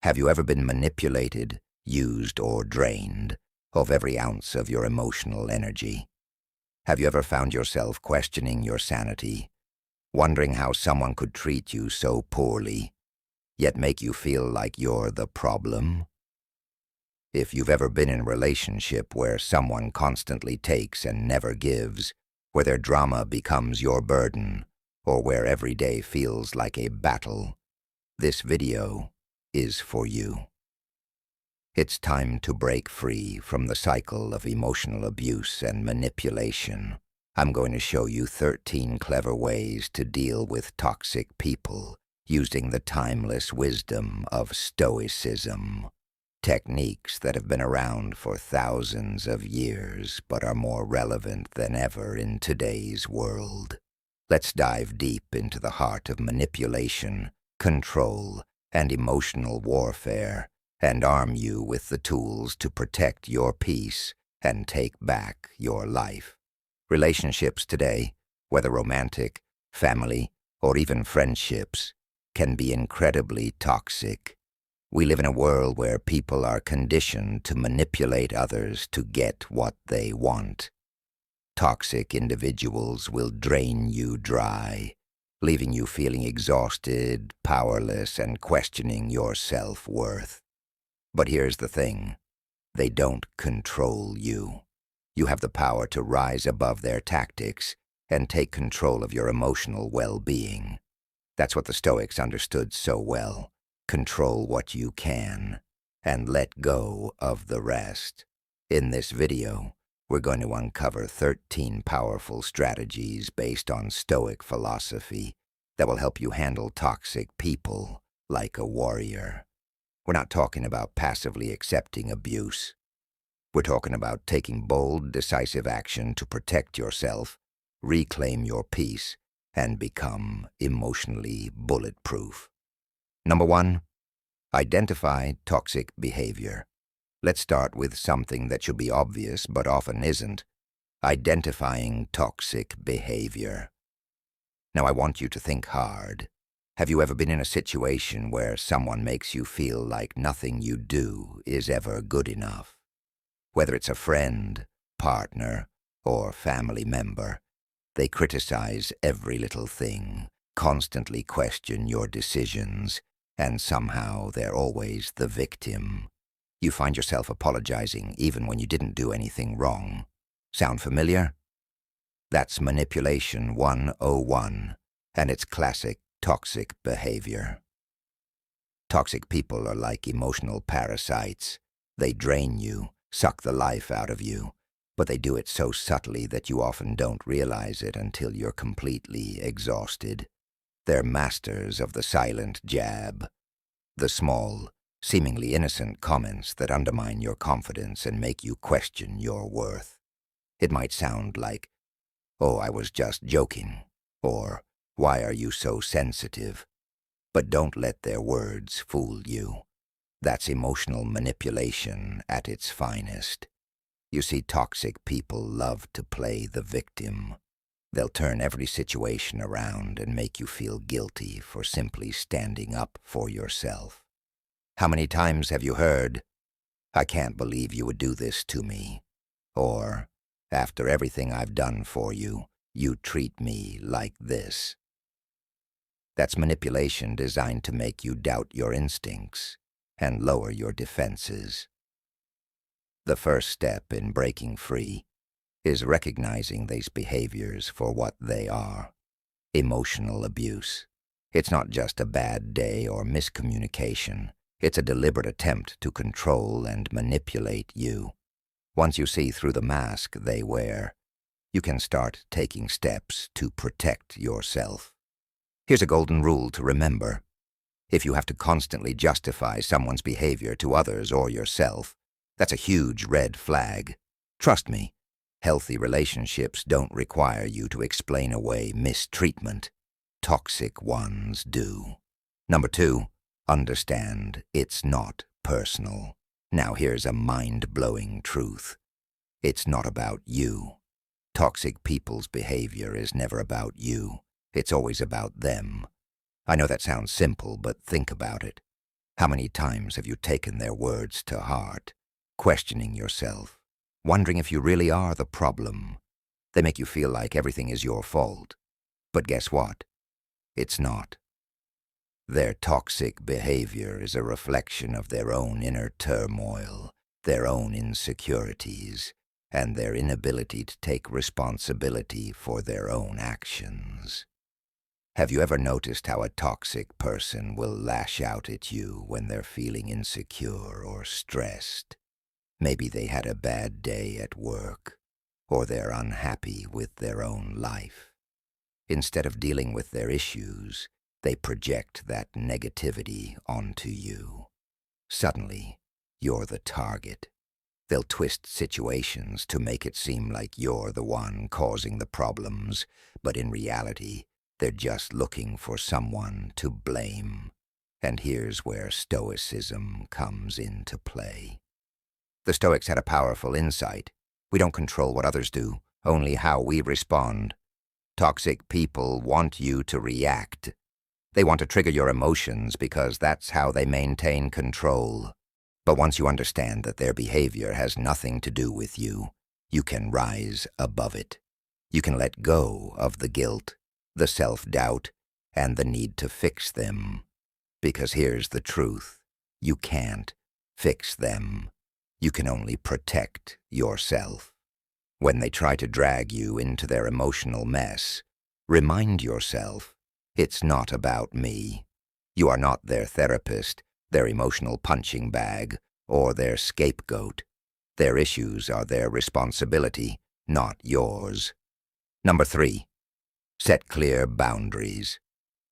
Have you ever been manipulated, used, or drained of every ounce of your emotional energy? Have you ever found yourself questioning your sanity, wondering how someone could treat you so poorly, yet make you feel like you're the problem? If you've ever been in a relationship where someone constantly takes and never gives, where their drama becomes your burden, or where every day feels like a battle, this video is for you. It's time to break free from the cycle of emotional abuse and manipulation. I'm going to show you 13 clever ways to deal with toxic people using the timeless wisdom of Stoicism. Techniques that have been around for thousands of years but are more relevant than ever in today's world. Let's dive deep into the heart of manipulation, control, and emotional warfare, and arm you with the tools to protect your peace and take back your life. Relationships today, whether romantic, family, or even friendships, can be incredibly toxic. We live in a world where people are conditioned to manipulate others to get what they want. Toxic individuals will drain you dry, leaving you feeling exhausted, powerless, and questioning your self-worth. But here's the thing. They don't control you. You have the power to rise above their tactics and take control of your emotional well-being. That's what the Stoics understood so well. Control what you can, and let go of the rest. In this video, we're going to uncover 13 powerful strategies based on Stoic philosophy that will help you handle toxic people like a warrior. We're not talking about passively accepting abuse. We're talking about taking bold, decisive action to protect yourself, reclaim your peace, and become emotionally bulletproof. Number 1, identify toxic behavior. Let's start with something that should be obvious but often isn't. Identifying toxic behavior. Now I want you to think hard. Have you ever been in a situation where someone makes you feel like nothing you do is ever good enough? Whether it's a friend, partner, or family member, they criticize every little thing, constantly question your decisions, and somehow they're always the victim. You find yourself apologizing even when you didn't do anything wrong. Sound familiar? That's manipulation 101, and it's classic toxic behavior. Toxic people are like emotional parasites. They drain you, suck the life out of you, but they do it so subtly that you often don't realize it until you're completely exhausted. They're masters of the silent jab, the small, seemingly innocent comments that undermine your confidence and make you question your worth. It might sound like, "Oh, I was just joking," or "Why are you so sensitive?" But don't let their words fool you. That's emotional manipulation at its finest. You see, toxic people love to play the victim. They'll turn every situation around and make you feel guilty for simply standing up for yourself. How many times have you heard, "I can't believe you would do this to me," or, "After everything I've done for you, you treat me like this"? That's manipulation designed to make you doubt your instincts and lower your defenses. The first step in breaking free is recognizing these behaviors for what they are: emotional abuse. It's not just a bad day or miscommunication. It's a deliberate attempt to control and manipulate you. Once you see through the mask they wear, you can start taking steps to protect yourself. Here's a golden rule to remember. If you have to constantly justify someone's behavior to others or yourself, that's a huge red flag. Trust me, healthy relationships don't require you to explain away mistreatment. Toxic ones do. Number 2, understand it's not personal. Now here's a mind-blowing truth. It's not about you. Toxic people's behavior is never about you. It's always about them. I know that sounds simple, but think about it. How many times have you taken their words to heart, questioning yourself, wondering if you really are the problem? They make you feel like everything is your fault. But guess what? It's not. Their toxic behavior is a reflection of their own inner turmoil, their own insecurities, and their inability to take responsibility for their own actions. Have you ever noticed how a toxic person will lash out at you when they're feeling insecure or stressed? Maybe they had a bad day at work, or they're unhappy with their own life. Instead of dealing with their issues, they project that negativity onto you. Suddenly, you're the target. They'll twist situations to make it seem like you're the one causing the problems, but in reality, they're just looking for someone to blame. And here's where Stoicism comes into play. The Stoics had a powerful insight. We don't control what others do, only how we respond. Toxic people want you to react. They want to trigger your emotions because that's how they maintain control. But once you understand that their behavior has nothing to do with you, you can rise above it. You can let go of the guilt, the self-doubt, and the need to fix them. Because here's the truth. You can't fix them. You can only protect yourself. When they try to drag you into their emotional mess, remind yourself, it's not about me. You are not their therapist, their emotional punching bag, or their scapegoat. Their issues are their responsibility, not yours. Number 3, set clear boundaries.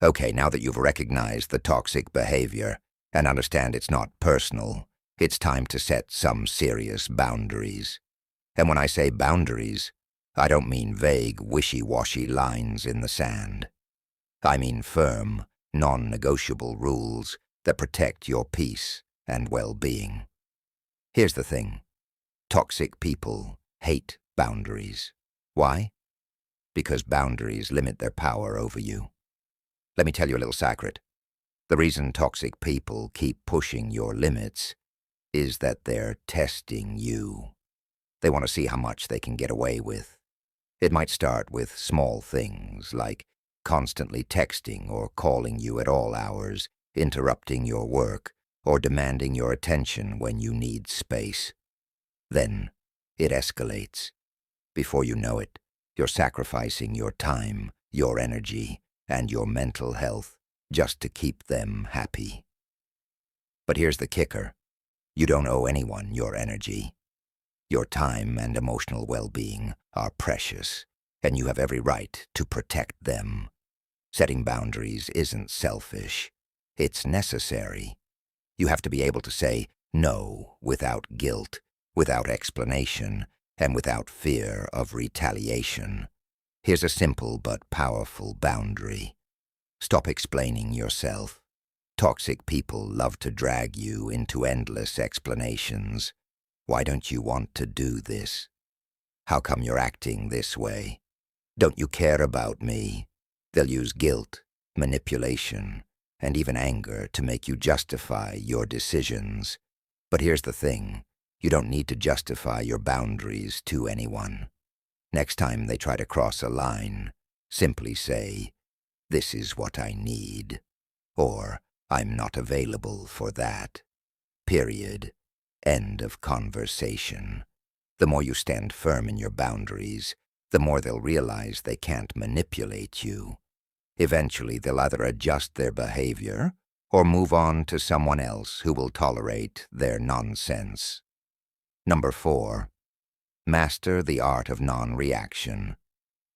Okay, now that you've recognized the toxic behavior and understand it's not personal, it's time to set some serious boundaries. And when I say boundaries, I don't mean vague, wishy-washy lines in the sand. I mean firm, non-negotiable rules that protect your peace and well-being. Here's the thing. Toxic people hate boundaries. Why? Because boundaries limit their power over you. Let me tell you a little secret. The reason toxic people keep pushing your limits is that they're testing you. They want to see how much they can get away with. It might start with small things like constantly texting or calling you at all hours, interrupting your work, or demanding your attention when you need space. Then it escalates. Before you know it, you're sacrificing your time, your energy, and your mental health just to keep them happy. But here's the kicker. You don't owe anyone your energy. Your time and emotional well-being are precious, and you have every right to protect them. Setting boundaries isn't selfish. It's necessary. You have to be able to say no without guilt, without explanation, and without fear of retaliation. Here's a simple but powerful boundary. Stop explaining yourself. Toxic people love to drag you into endless explanations. Why don't you want to do this? How come you're acting this way? Don't you care about me? They'll use guilt, manipulation, and even anger to make you justify your decisions. But here's the thing. You don't need to justify your boundaries to anyone. Next time they try to cross a line, simply say, "This is what I need," or "I'm not available for that." Period. End of conversation. The more you stand firm in your boundaries, the more they'll realize they can't manipulate you. Eventually, they'll either adjust their behavior or move on to someone else who will tolerate their nonsense. Number 4, master the art of non-reaction.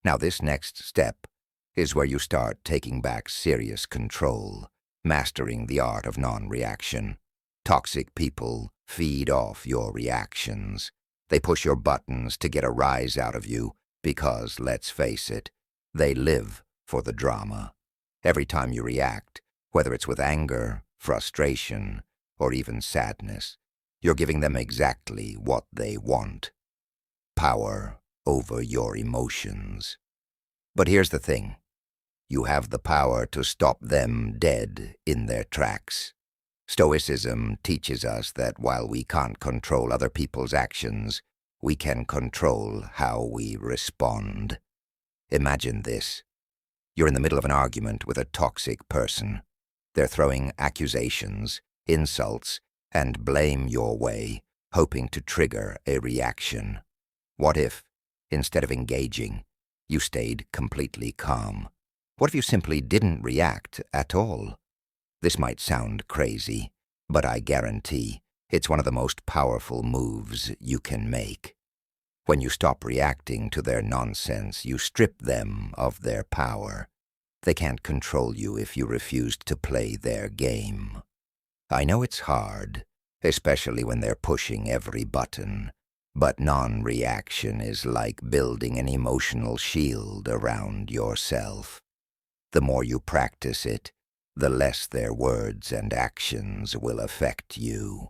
Now, this next step is where you start taking back serious control, mastering the art of non-reaction. Toxic people feed off your reactions. They push your buttons to get a rise out of you because, let's face it, they live for the drama. Every time you react, whether it's with anger, frustration, or even sadness, you're giving them exactly what they want. Power over your emotions. But here's the thing. You have the power to stop them dead in their tracks. Stoicism teaches us that while we can't control other people's actions, we can control how we respond. Imagine this. You're in the middle of an argument with a toxic person. They're throwing accusations, insults, and blame your way, hoping to trigger a reaction. What if, instead of engaging, you stayed completely calm? What if you simply didn't react at all? This might sound crazy, but I guarantee it's one of the most powerful moves you can make. When you stop reacting to their nonsense, you strip them of their power. They can't control you if you refuse to play their game. I know it's hard, especially when they're pushing every button, but non-reaction is like building an emotional shield around yourself. The more you practice it, the less their words and actions will affect you.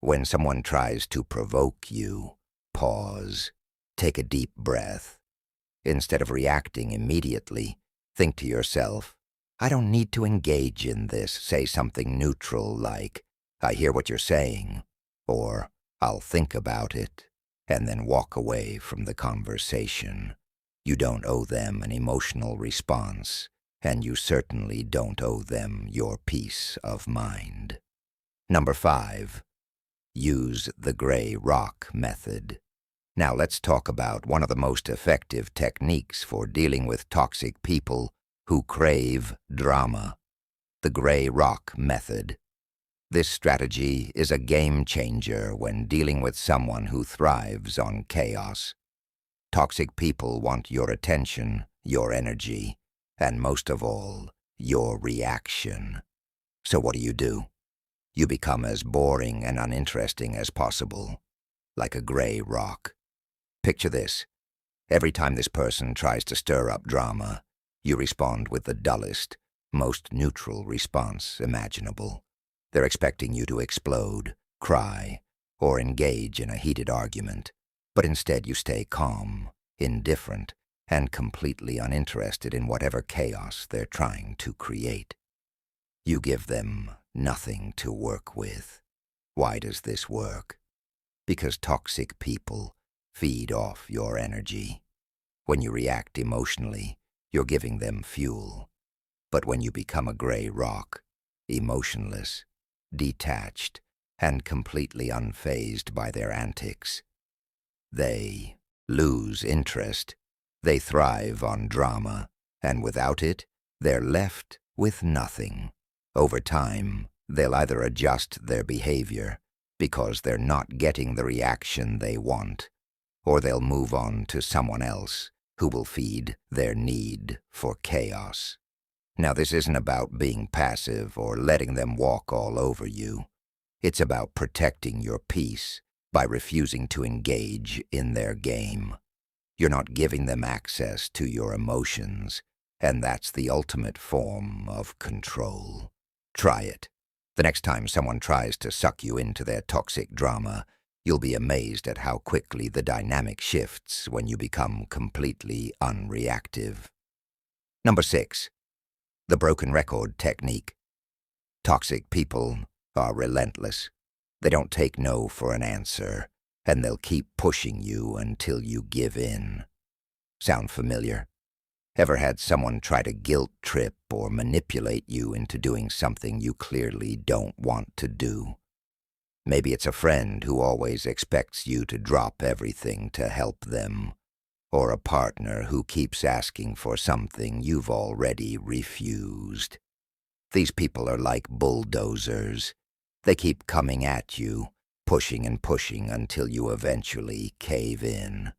When someone tries to provoke you, pause, take a deep breath. Instead of reacting immediately, think to yourself, I don't need to engage in this. Say something neutral like, I hear what you're saying, or I'll think about it, and then walk away from the conversation. You don't owe them an emotional response, and you certainly don't owe them your peace of mind. Number 5. Use the gray rock method. Now let's talk about one of the most effective techniques for dealing with toxic people who crave drama. The gray rock method. This strategy is a game changer when dealing with someone who thrives on chaos. Toxic people want your attention, your energy, and most of all, your reaction. So what do? You become as boring and uninteresting as possible, like a gray rock. Picture this. Every time this person tries to stir up drama, you respond with the dullest, most neutral response imaginable. They're expecting you to explode, cry, or engage in a heated argument, but instead you stay calm, indifferent, and completely uninterested in whatever chaos they're trying to create. You give them nothing to work with. Why does this work? Because toxic people feed off your energy. When you react emotionally, you're giving them fuel. But when you become a gray rock, emotionless, detached, and completely unfazed by their antics, they lose interest. They thrive on drama, and without it, they're left with nothing. Over time, they'll either adjust their behavior because they're not getting the reaction they want, or they'll move on to someone else who will feed their need for chaos. Now, this isn't about being passive or letting them walk all over you. It's about protecting your peace by refusing to engage in their game. You're not giving them access to your emotions, and that's the ultimate form of control. Try it. The next time someone tries to suck you into their toxic drama, you'll be amazed at how quickly the dynamic shifts when you become completely unreactive. Number 6. The broken record technique. Toxic people are relentless. They don't take no for an answer, and they'll keep pushing you until you give in. Sound familiar? Ever had someone try to guilt trip or manipulate you into doing something you clearly don't want to do? Maybe it's a friend who always expects you to drop everything to help them, or a partner who keeps asking for something you've already refused. These people are like bulldozers. They keep coming at you, pushing and pushing until you eventually cave in.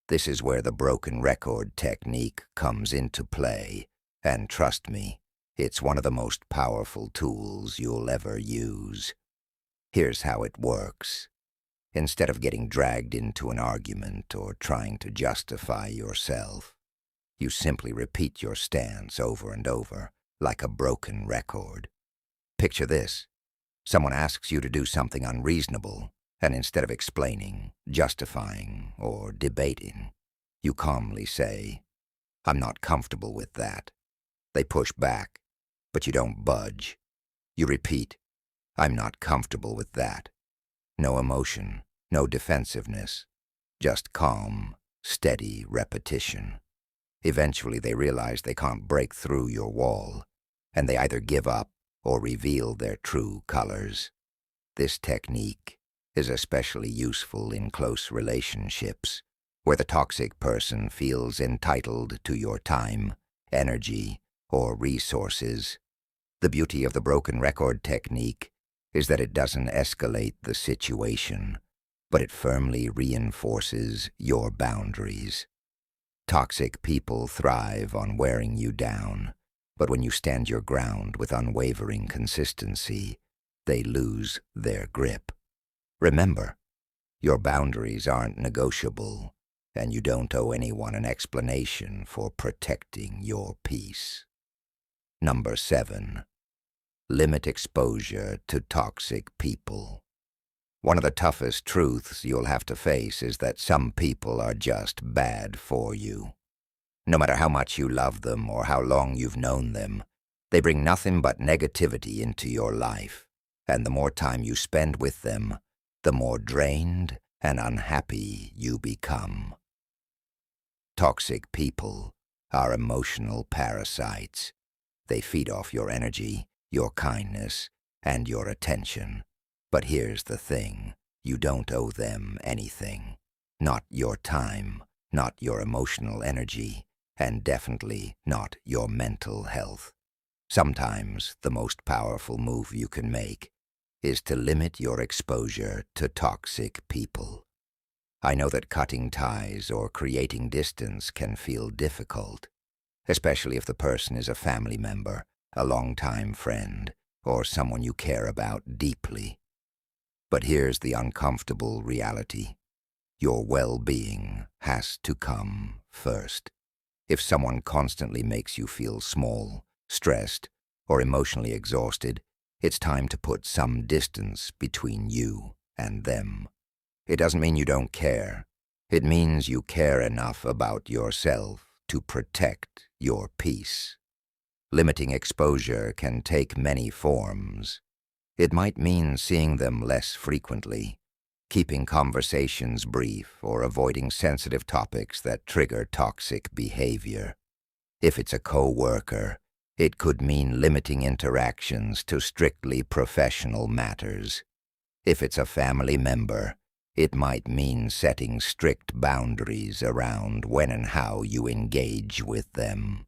This is where the broken record technique comes into play, and trust me, it's one of the most powerful tools you'll ever use. Here's how it works. Instead of getting dragged into an argument or trying to justify yourself, you simply repeat your stance over and over, like a broken record. Picture this. Someone asks you to do something unreasonable, and instead of explaining, justifying, or debating, you calmly say, I'm not comfortable with that. They push back, but you don't budge. You repeat, I'm not comfortable with that. No emotion, no defensiveness, just calm, steady repetition. Eventually they realize they can't break through your wall, and they either give up or reveal their true colors. This technique is especially useful in close relationships, where the toxic person feels entitled to your time, energy, or resources. The beauty of the broken record technique is that it doesn't escalate the situation, but it firmly reinforces your boundaries. Toxic people thrive on wearing you down, but when you stand your ground with unwavering consistency, they lose their grip. Remember, your boundaries aren't negotiable, and you don't owe anyone an explanation for protecting your peace. Number 7. Limit exposure to toxic people. One of the toughest truths you'll have to face is that some people are just bad for you. No matter how much you love them or how long you've known them, they bring nothing but negativity into your life, and the more time you spend with them, the more drained and unhappy you become. Toxic people are emotional parasites. They feed off your energy, your kindness, and your attention. But here's the thing, you don't owe them anything. Not your time, not your emotional energy, and definitely not your mental health. Sometimes the most powerful move you can make is to limit your exposure to toxic people. I know that cutting ties or creating distance can feel difficult, especially if the person is a family member, a longtime friend, or someone you care about deeply. But here's the uncomfortable reality. Your well-being has to come first. If someone constantly makes you feel small, stressed, or emotionally exhausted, it's time to put some distance between you and them. It doesn't mean you don't care. It means you care enough about yourself to protect your peace. Limiting exposure can take many forms. It might mean seeing them less frequently, keeping conversations brief, or avoiding sensitive topics that trigger toxic behavior. If it's a co-worker, it could mean limiting interactions to strictly professional matters. If it's a family member, it might mean setting strict boundaries around when and how you engage with them.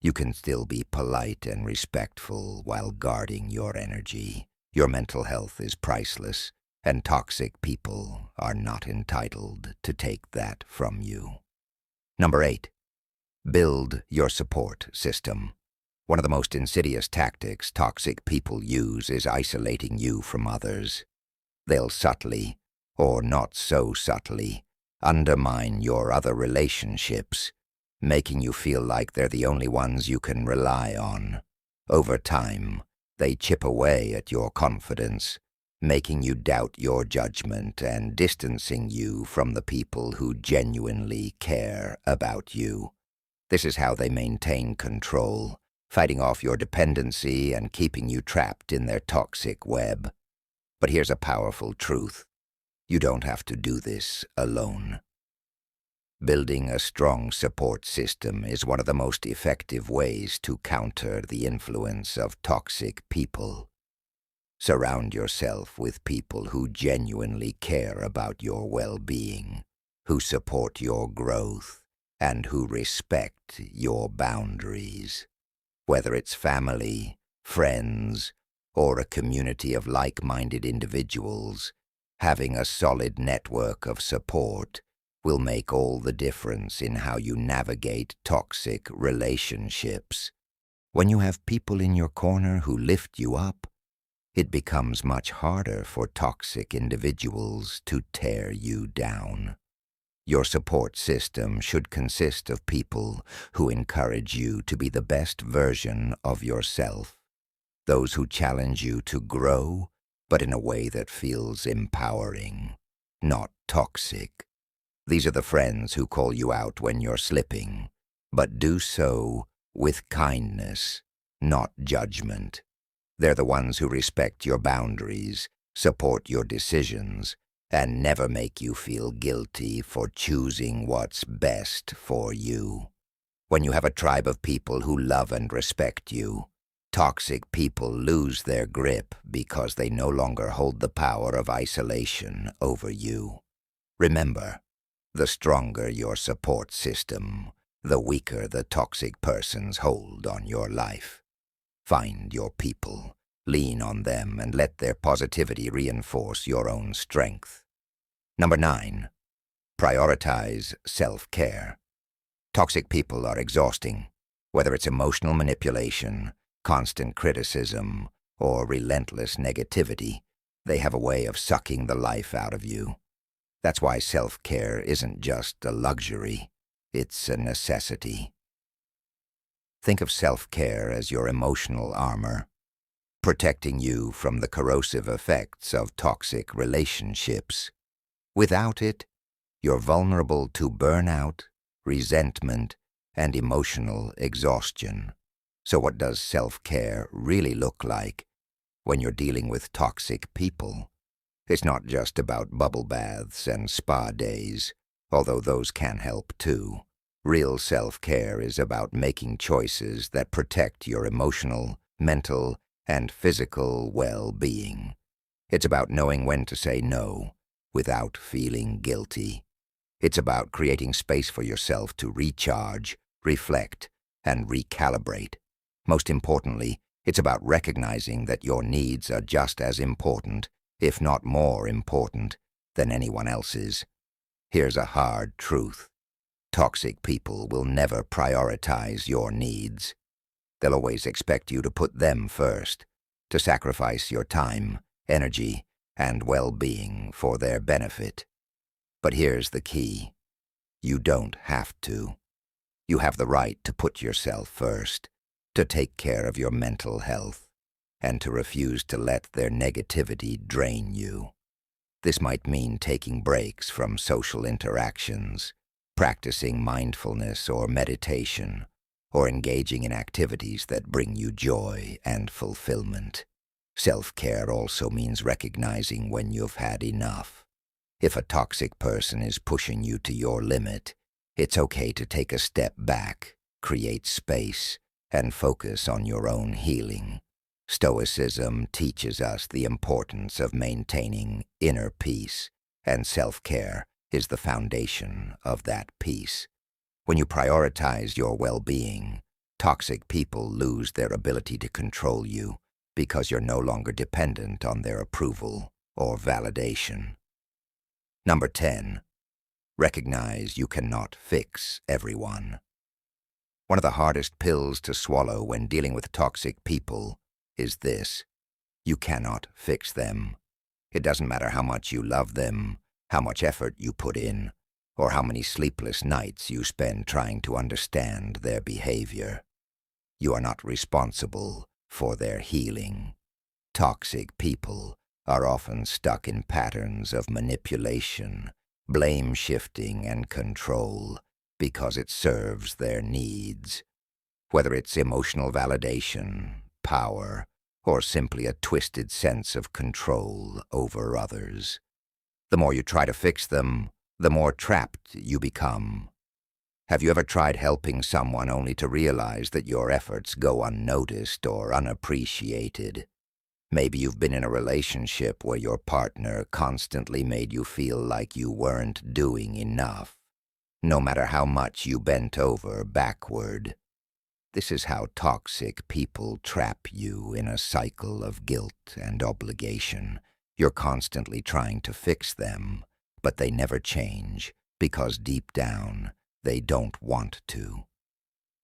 You can still be polite and respectful while guarding your energy. Your mental health is priceless, and toxic people are not entitled to take that from you. Number 8. Build your support system. One of the most insidious tactics toxic people use is isolating you from others. They'll subtly, or not so subtly, undermine your other relationships, making you feel like they're the only ones you can rely on. Over time, they chip away at your confidence, making you doubt your judgment and distancing you from the people who genuinely care about you. This is how they maintain control, fighting off your dependency and keeping you trapped in their toxic web. But here's a powerful truth. You don't have to do this alone. Building a strong support system is one of the most effective ways to counter the influence of toxic people. Surround yourself with people who genuinely care about your well-being, who support your growth, and who respect your boundaries. Whether it's family, friends, or a community of like-minded individuals, having a solid network of support will make all the difference in how you navigate toxic relationships. When you have people in your corner who lift you up, it becomes much harder for toxic individuals to tear you down. Your support system should consist of people who encourage you to be the best version of yourself, those who challenge you to grow, but in a way that feels empowering, not toxic. These are the friends who call you out when you're slipping, but do so with kindness, not judgment. They're the ones who respect your boundaries, support your decisions, and never make you feel guilty for choosing what's best for you. When you have a tribe of people who love and respect you, toxic people lose their grip because they no longer hold the power of isolation over you. Remember, the stronger your support system, the weaker the toxic person's hold on your life. Find your people, lean on them, and let their positivity reinforce your own strength. Number 9, prioritize self-care. Toxic people are exhausting, whether it's emotional manipulation, constant criticism, or relentless negativity. They have a way of sucking the life out of you. That's why self-care isn't just a luxury, it's a necessity. Think of self-care as your emotional armor, protecting you from the corrosive effects of toxic relationships. Without it, you're vulnerable to burnout, resentment, and emotional exhaustion. So what does self-care really look like when you're dealing with toxic people? It's not just about bubble baths and spa days, although those can help too. Real self-care is about making choices that protect your emotional, mental, and physical well-being. It's about knowing when to say no without feeling guilty. It's about creating space for yourself to recharge, reflect, and recalibrate. Most importantly, it's about recognizing that your needs are just as important, if not more important, than anyone else's. Here's a hard truth. Toxic people will never prioritize your needs. They'll always expect you to put them first, to sacrifice your time, energy, and well-being for their benefit. But here's the key. You don't have to. You have the right to put yourself first, to take care of your mental health, and to refuse to let their negativity drain you. This might mean taking breaks from social interactions, practicing mindfulness or meditation, or engaging in activities that bring you joy and fulfillment. Self-care also means recognizing when you've had enough. If a toxic person is pushing you to your limit, it's okay to take a step back, create space, and focus on your own healing. Stoicism teaches us the importance of maintaining inner peace, and self-care is the foundation of that peace. When you prioritize your well-being, toxic people lose their ability to control you because you're no longer dependent on their approval or validation. Number 10, recognize you cannot fix everyone. One of the hardest pills to swallow when dealing with toxic people is this: you cannot fix them. It doesn't matter how much you love them, how much effort you put in, or how many sleepless nights you spend trying to understand their behavior. You are not responsible for their healing. Toxic people are often stuck in patterns of manipulation, blame-shifting, and control because it serves their needs. Whether it's emotional validation, power, or simply a twisted sense of control over others. The more you try to fix them, the more trapped you become. Have you ever tried helping someone only to realize that your efforts go unnoticed or unappreciated? Maybe you've been in a relationship where your partner constantly made you feel like you weren't doing enough, no matter how much you bent over backward. This is how toxic people trap you in a cycle of guilt and obligation. You're constantly trying to fix them, but they never change because deep down, they don't want to.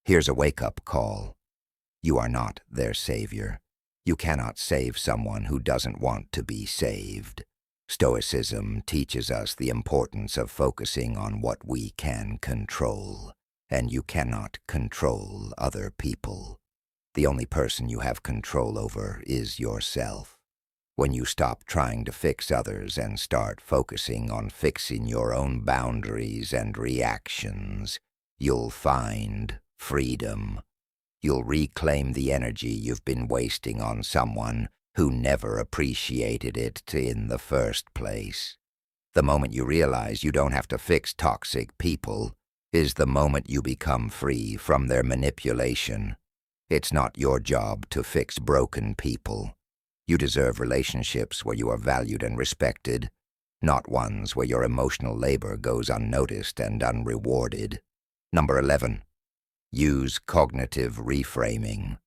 Here's a wake-up call. You are not their savior. You cannot save someone who doesn't want to be saved. Stoicism teaches us the importance of focusing on what we can control, and you cannot control other people. The only person you have control over is yourself. When you stop trying to fix others and start focusing on fixing your own boundaries and reactions, you'll find freedom. You'll reclaim the energy you've been wasting on someone who never appreciated it in the first place. The moment you realize you don't have to fix toxic people is the moment you become free from their manipulation. It's not your job to fix broken people. You deserve relationships where you are valued and respected, not ones where your emotional labor goes unnoticed and unrewarded. Number 11. Use cognitive reframing.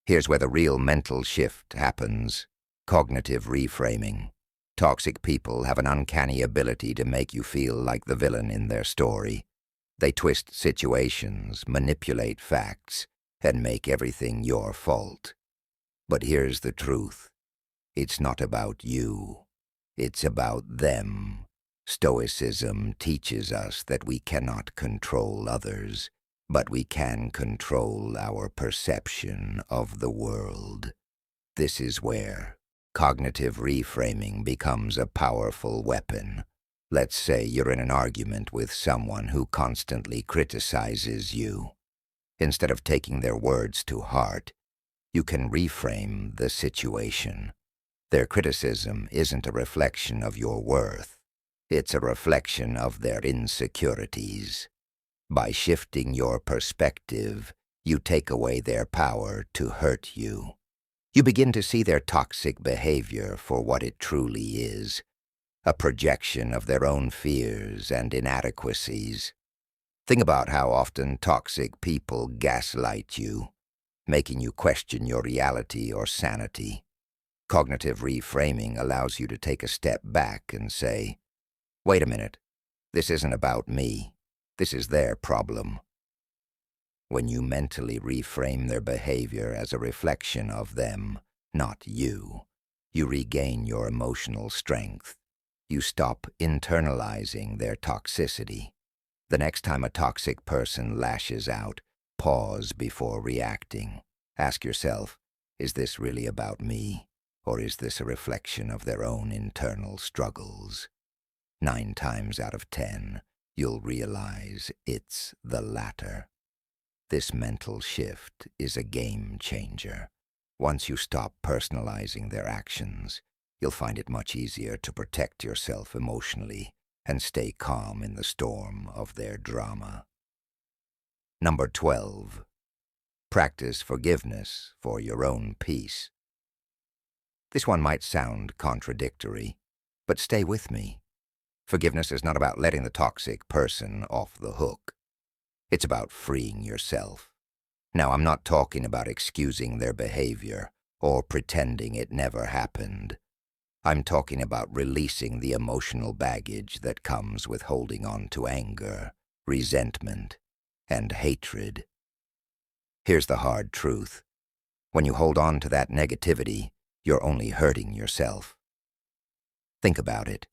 Here's where the real mental shift happens. Cognitive reframing. Toxic people have an uncanny ability to make you feel like the villain in their story. They twist situations, manipulate facts, and make everything your fault. But here's the truth. It's not about you. It's about them. Stoicism teaches us that we cannot control others, but we can control our perception of the world. This is where cognitive reframing becomes a powerful weapon. Let's say you're in an argument with someone who constantly criticizes you. Instead of taking their words to heart, you can reframe the situation. Their criticism isn't a reflection of your worth. It's a reflection of their insecurities. By shifting your perspective, you take away their power to hurt you. You begin to see their toxic behavior for what it truly is, a projection of their own fears and inadequacies. Think about how often toxic people gaslight you, making you question your reality or sanity. Cognitive reframing allows you to take a step back and say, "Wait a minute, this isn't about me. This is their problem." When you mentally reframe their behavior as a reflection of them, not you, you regain your emotional strength. You stop internalizing their toxicity. The next time a toxic person lashes out, pause before reacting. Ask yourself, is this really about me, or is this a reflection of their own internal struggles? 9 times out of 10, you'll realize it's the latter. This mental shift is a game changer. Once you stop personalizing their actions, you'll find it much easier to protect yourself emotionally and stay calm in the storm of their drama. Number 12. Practice forgiveness for your own peace. This one might sound contradictory, but stay with me. Forgiveness is not about letting the toxic person off the hook. It's about freeing yourself. Now, I'm not talking about excusing their behavior or pretending it never happened. I'm talking about releasing the emotional baggage that comes with holding on to anger, resentment, and hatred. Here's the hard truth. When you hold on to that negativity, you're only hurting yourself. Think about it.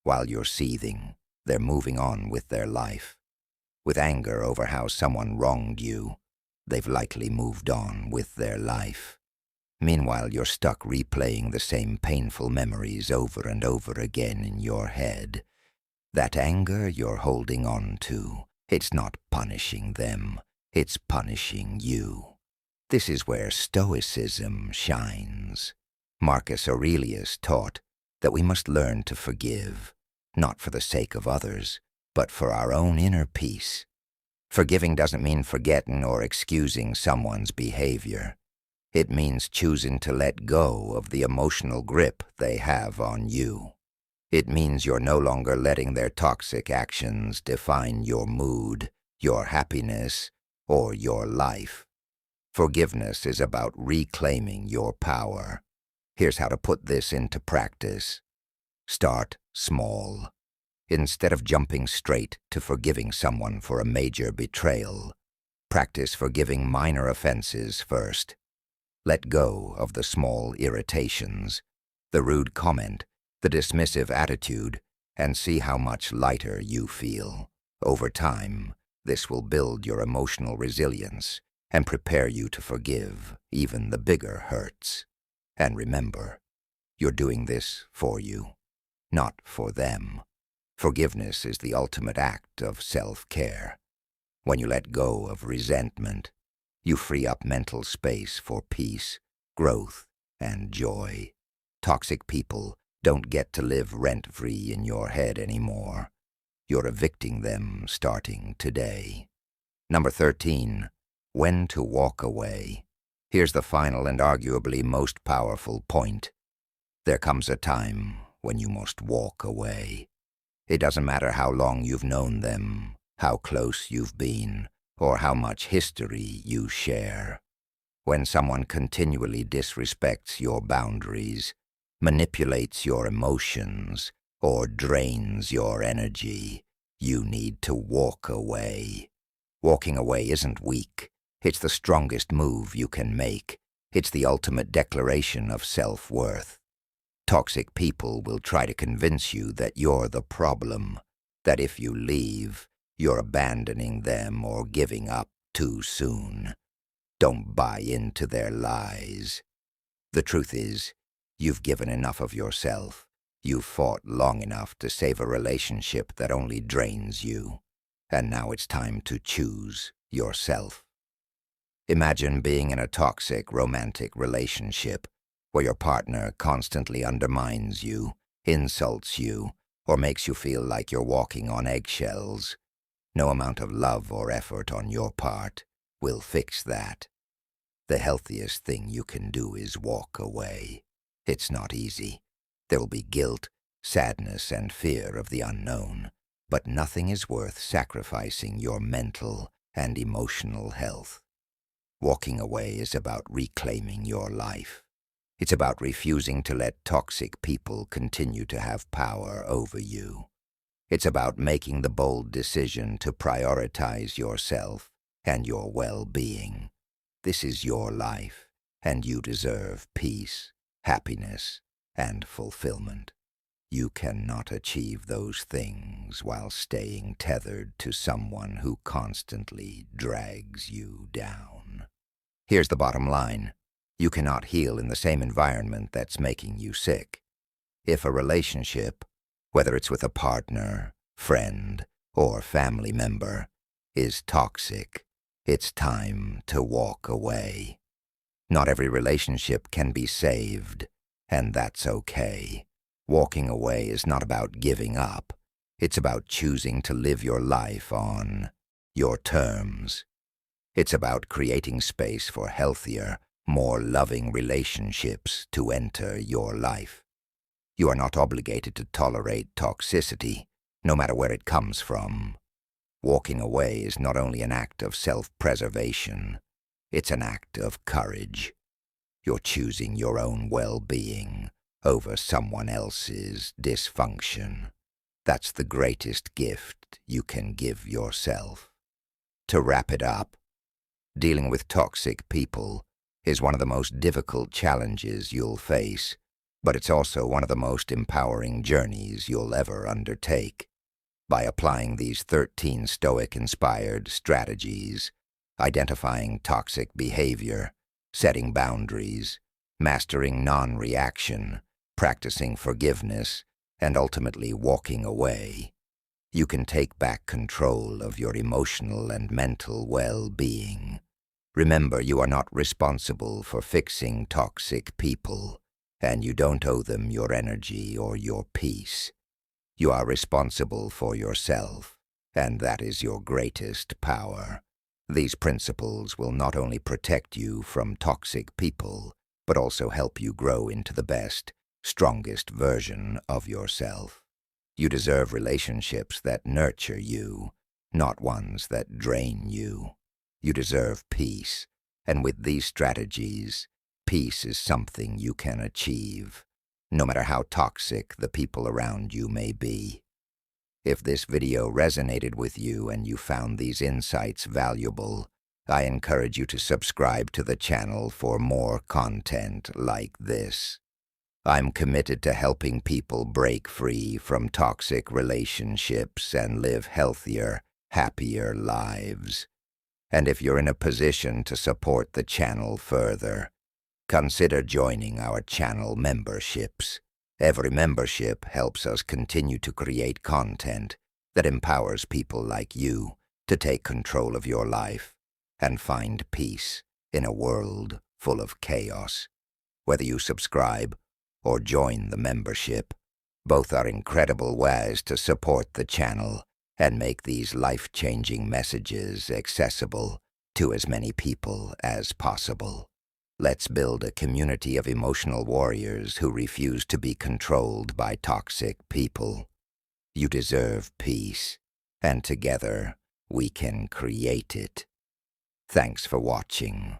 While you're seething, they're moving on with their life. With anger over how someone wronged you, they've likely moved on with their life. Meanwhile, you're stuck replaying the same painful memories over and over again in your head. That anger you're holding on to, it's not punishing them, it's punishing you. This is where Stoicism shines. Marcus Aurelius taught that we must learn to forgive, not for the sake of others, but for our own inner peace. Forgiving doesn't mean forgetting or excusing someone's behavior. It means choosing to let go of the emotional grip they have on you. It means you're no longer letting their toxic actions define your mood, your happiness, or your life. Forgiveness is about reclaiming your power. Here's how to put this into practice. Start small. Instead of jumping straight to forgiving someone for a major betrayal, practice forgiving minor offenses first. Let go of the small irritations, the rude comment, the dismissive attitude, and see how much lighter you feel. Over time, this will build your emotional resilience and prepare you to forgive even the bigger hurts. And remember, you're doing this for you, not for them. Forgiveness is the ultimate act of self-care. When you let go of resentment, You free up mental space for peace, growth, and joy. Toxic people don't get to live rent-free in your head anymore. You're evicting them starting today. Number 13. When to walk away. Here's the final and arguably most powerful point. There comes a time when you must walk away. It doesn't matter how long you've known them, how close you've been, or how much history you share. When someone continually disrespects your boundaries, manipulates your emotions, or drains your energy, you need to walk away. Walking away isn't weak. It's the strongest move you can make. It's the ultimate declaration of self-worth. Toxic people will try to convince you that you're the problem, that if you leave, you're abandoning them or giving up too soon. Don't buy into their lies. The truth is, you've given enough of yourself. You've fought long enough to save a relationship that only drains you. And now it's time to choose yourself. Imagine being in a toxic romantic relationship where your partner constantly undermines you, insults you, or makes you feel like you're walking on eggshells. No amount of love or effort on your part will fix that. The healthiest thing you can do is walk away. It's not easy. There will be guilt, sadness, and fear of the unknown, but nothing is worth sacrificing your mental and emotional health. Walking away is about reclaiming your life. It's about refusing to let toxic people continue to have power over you. It's about making the bold decision to prioritize yourself and your well-being. This is your life, and you deserve peace, happiness, and fulfillment. You cannot achieve those things while staying tethered to someone who constantly drags you down. Here's the bottom line. You cannot heal in the same environment that's making you sick. If a relationship, whether it's with a partner, friend, or family member, is toxic, it's time to walk away. Not every relationship can be saved, and that's okay. Walking away is not about giving up. It's about choosing to live your life on your terms. It's about creating space for healthier, more loving relationships to enter your life. You are not obligated to tolerate toxicity, no matter where it comes from. Walking away is not only an act of self-preservation, it's an act of courage. You're choosing your own well-being over someone else's dysfunction. That's the greatest gift you can give yourself. To wrap it up, dealing with toxic people is one of the most difficult challenges you'll face, but it's also one of the most empowering journeys you'll ever undertake. By applying these 13 Stoic-inspired strategies, identifying toxic behavior, setting boundaries, mastering non-reaction, practicing forgiveness, and ultimately walking away, you can take back control of your emotional and mental well-being. Remember, you are not responsible for fixing toxic people, and you don't owe them your energy or your peace. You are responsible for yourself, and that is your greatest power. These principles will not only protect you from toxic people, but also help you grow into the best, strongest version of yourself. You deserve relationships that nurture you, not ones that drain you. You deserve peace, and with these strategies, peace is something you can achieve, no matter how toxic the people around you may be. If this video resonated with you and you found these insights valuable, I encourage you to subscribe to the channel for more content like this. I'm committed to helping people break free from toxic relationships and live healthier, happier lives. And if you're in a position to support the channel further, consider joining our channel memberships. Every membership helps us continue to create content that empowers people like you to take control of your life and find peace in a world full of chaos. Whether you subscribe or join the membership, both are incredible ways to support the channel and make these life-changing messages accessible to as many people as possible. Let's build a community of emotional warriors who refuse to be controlled by toxic people. You deserve peace, and together we can create it. Thanks for watching.